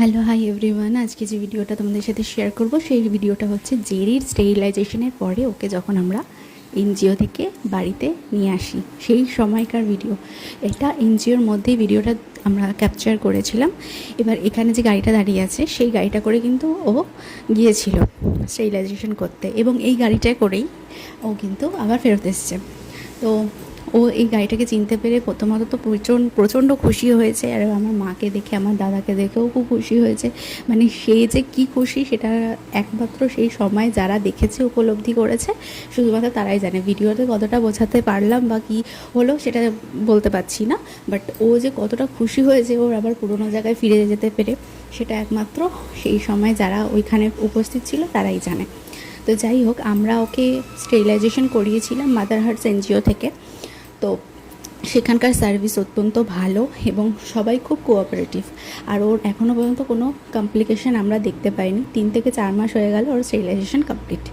Hello, hi everyone. আজকে যে ভিডিওটা তোমাদের সাথে শেয়ার করব সেই ভিডিওটা হচ্ছে জেরির স্টেরিলাইজেশনের পরে ওকে যখন আমরা এনজিও থেকে বাড়িতে নিয়ে আসি সেই সময়কার ভিডিও। এটা এনজিওর মধ্যেই ভিডিওটা আমরা ক্যাপচার করেছিলাম। এবার এখানে যে গাড়িটা দাঁড়িয়ে আছে সেই গাড়িটা করে কিন্তু ও গিয়েছিল স্টেরিলাইজেশন করতে, এবং এই গাড়িটা করেই ও কিন্তু আবার ফেরত এসছে। তো ও এই গাড়িটাকে চিনতে পেরে প্রথমত তো প্রচণ্ড খুশি হয়েছে, আর আমার মাকে দেখে, আমার দাদাকে দেখেও খুব খুশি হয়েছে। মানে সে যে কী খুশি সেটা একমাত্র সেই সময় যারা দেখেছে, উপলব্ধি করেছে, শুধুমাত্র তারাই জানে। ভিডিওতে কতটা বোঝাতে পারলাম বা কী হলো সেটা বলতে পারছি না, বাট ও যে কতটা খুশি হয়েছে ওর আবার পুরোনো জায়গায় ফিরে যেতে পেরে, সেটা একমাত্র সেই সময় যারা ওইখানে উপস্থিত ছিল তারাই জানে। তো যাই হোক, আমরা ওকে স্টেরিলাইজেশন করিয়েছিলাম মাদার হার্টস এনজিও থেকে। তো সেখানকার সার্ভিস অত্যন্ত ভালো এবং সবাই খুব কোঅপারেটিভ। আর ওর এখনও পর্যন্ত কোনো কমপ্লিকেশন আমরা দেখতে পাইনি। 3 থেকে 4 মাস হয়ে গেল ওর স্টেরিলাইজেশন কমপ্লিট।